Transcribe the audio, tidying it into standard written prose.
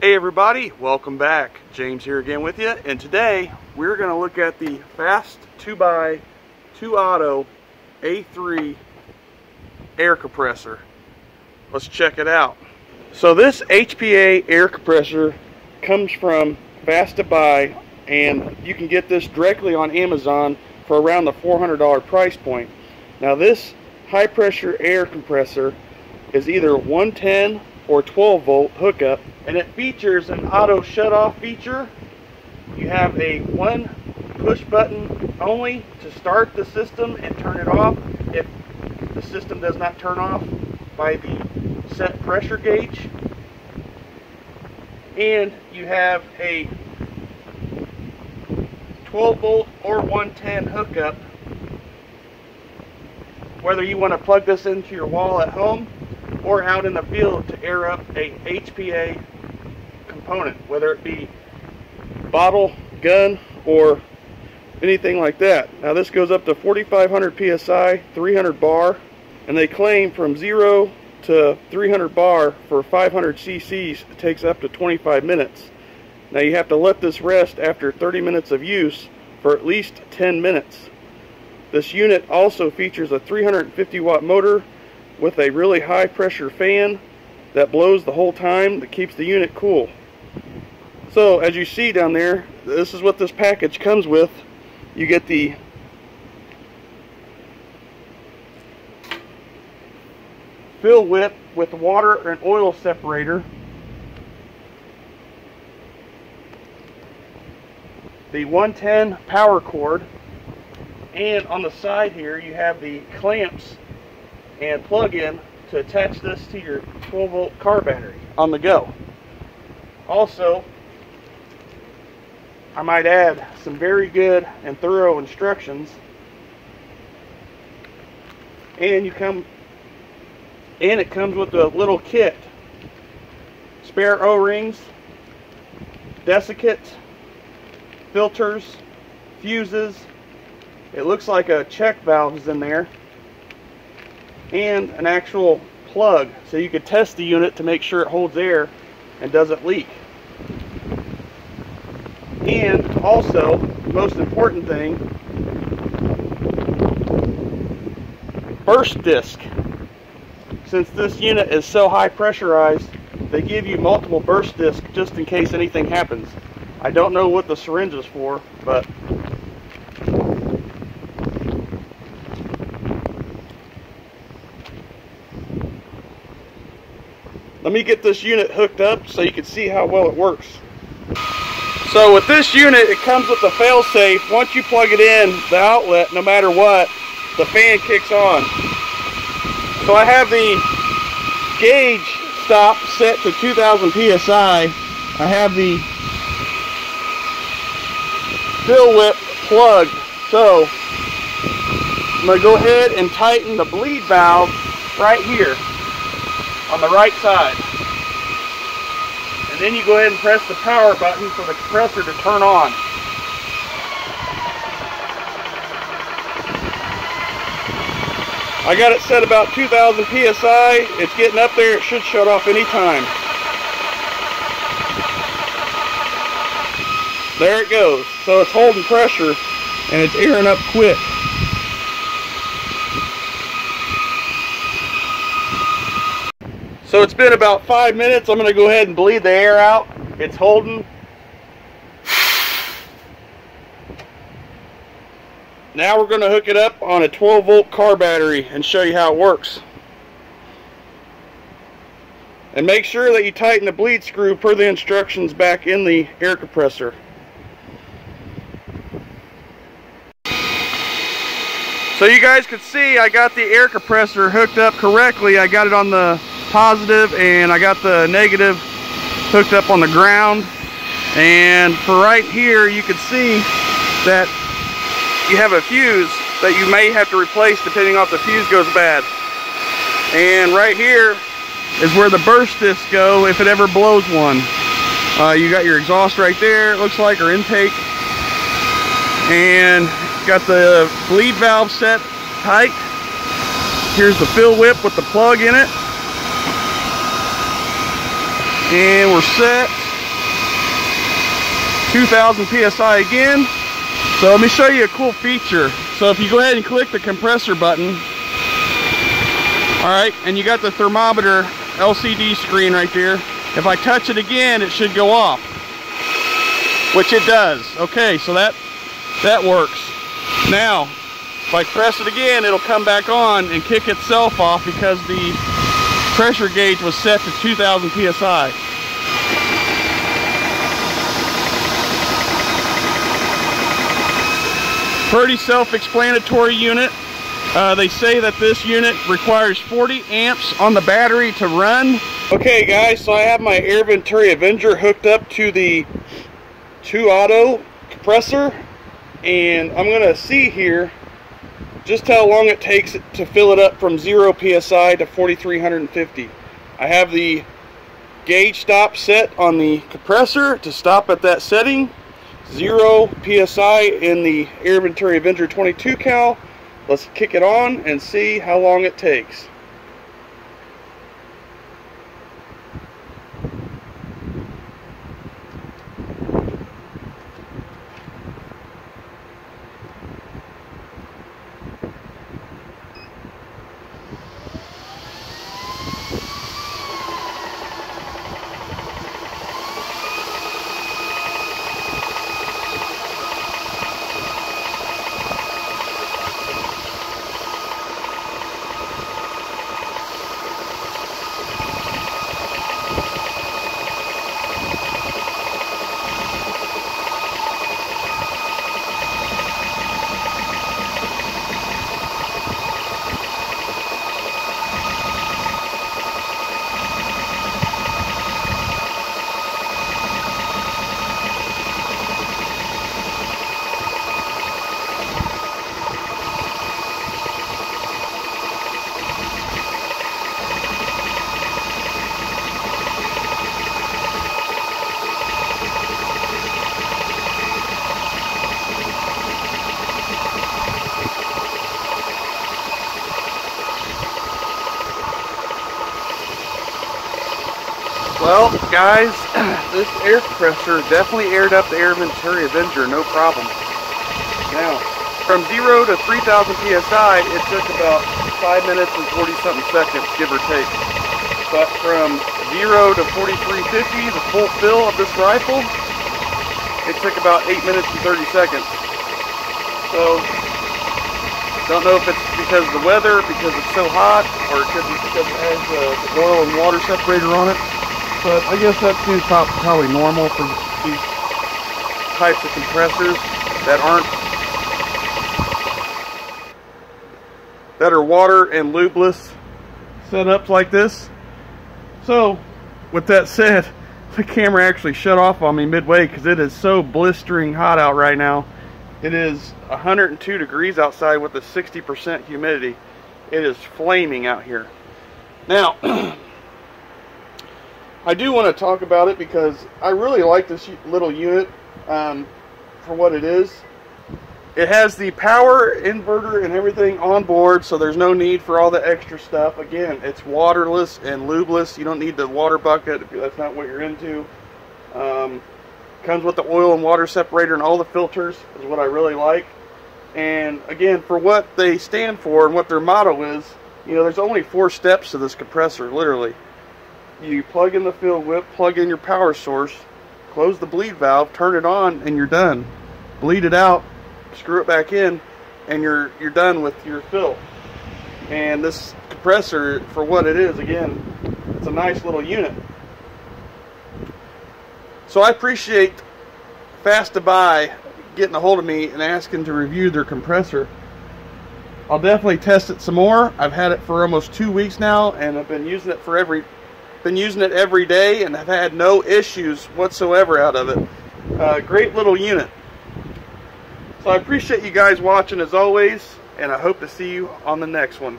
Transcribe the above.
Hey everybody, welcome back. James here again with you, and today we're going to look at the Fast 2x ToAuto A3 air compressor. Let's check it out. So this HPA air compressor comes from Fast 2x, and you can get this directly on Amazon for around the $400 price point. Now this high pressure air compressor is either 110 or 12 volt hookup, and it features an auto shut off feature. You have a one push button only to start the system and turn it off if the system does not turn off by the set pressure gauge. And you have a 12 volt or 110 hookup, whether you want to plug this into your wall at home or out in the field to air up a HPA component, whether it be bottle, gun, or anything like that. Now this goes up to 4,500 psi, 300 bar, and they claim from 0 to 300 bar for 500 cc's it takes up to 25 minutes. Now you have to let this rest after 30 minutes of use for at least 10 minutes. This unit also features a 350 watt motor with a really high pressure fan that blows the whole time, that keeps the unit cool. So as you see down there, this is what this package comes with. You get the fill whip with water and oil separator, the 110 power cord, and on the side here you have the clamps and plug-in to attach this to your 12 volt car battery on the go. Also, I might add some very good and thorough instructions, and it comes with a little kit: spare O-rings, desiccant, filters, fuses. It looks like a check valve is in there, and an actual plug so you could test the unit to make sure it holds air and doesn't leak. And also, the most important thing, burst disc. Since this unit is so high pressurized, they give you multiple burst discs just in case anything happens. I don't know what the syringe is for, but let me get this unit hooked up so you can see how well it works. So with this unit, it comes with a fail-safe. Once you plug it in, the outlet, no matter what, the fan kicks on. So I have the gauge stop set to 2,000 psi. I have the fill whip plugged. So I'm going to go ahead and tighten the bleed valve right here on the right side, and then you go ahead and press the power button for the compressor to turn on. I got it set about 2,000 psi. It's getting up there. It should shut off any time. There it goes. So it's holding pressure and it's airing up quick. So it's been about 5 minutes. I'm going to go ahead and bleed the air out. It's holding. Now we're going to hook it up on a 12 volt car battery and show you how it works. And make sure that you tighten the bleed screw per the instructions back in the air compressor. So you guys could see I got the air compressor hooked up correctly. I got it on the positive and I got the negative hooked up on the ground. And for right here, you can see that you have a fuse that you may have to replace depending on if the fuse goes bad. And right here is where the burst discs go if it ever blows one. You got your exhaust right there, it looks like, or intake. And got the bleed valve set tight. Here's the fill whip with the plug in it. And we're set. 2,000 PSI again. So let me show you a cool feature. So if you go ahead and click the compressor button, alright, and you got the thermometer LCD screen right there. If I touch it again, it should go off, which it does. Okay, so that works. Now, if I press it again, it'll come back on and kick itself off because the pressure gauge was set to 2,000 PSI. Pretty self-explanatory unit. They say that this unit requires 40 amps on the battery to run. Okay guys, so I have my Air Venturi Avenger hooked up to the ToAuto compressor, and I'm going to see here just how long it takes to fill it up from 0 PSI to 4,350. I have the gauge stop set on the compressor to stop at that setting. 0 PSI in the Air Venturi Avenger 22 cal. Let's kick it on and see how long it takes. Well, guys, this air compressor definitely aired up the Air Venturi Avenger, no problem. Now, from 0 to 3,000 PSI, it took about 5 minutes and 40-something seconds, give or take. But from 0 to 4,350, the full fill of this rifle, it took about 8 minutes and 30 seconds. So, don't know if it's because of the weather, because it's so hot, or it could be because it has the oil and water separator on it. But I guess that seems probably normal for these types of compressors that are water and lubeless setups like this. So, with that said, the camera actually shut off on me midway because it is so blistering hot out right now. It is 102 degrees outside with a 60% humidity. It is flaming out here. Now, I do want to talk about it because I really like this little unit for what it is. It has the power inverter and everything on board, so there's no need for all the extra stuff. Again, it's waterless and lubeless. You don't need the water bucket if that's not what you're into. Comes with the oil and water separator and all the filters is what I really like. And again, for what they stand for and what their motto is, you know, there's only 4 steps to this compressor, literally. You plug in the fill whip, plug in your power source, close the bleed valve, turn it on, and you're done. Bleed it out, screw it back in, and you're done with your fill. And this compressor, for what it is, again, it's a nice little unit. So I appreciate Fast to Buy getting a hold of me and asking to review their compressor. I'll definitely test it some more. I've had it for almost 2 weeks now, and I've been using it every day and have had no issues whatsoever out of it. Great little unit. So I appreciate you guys watching as always, and I hope to see you on the next one.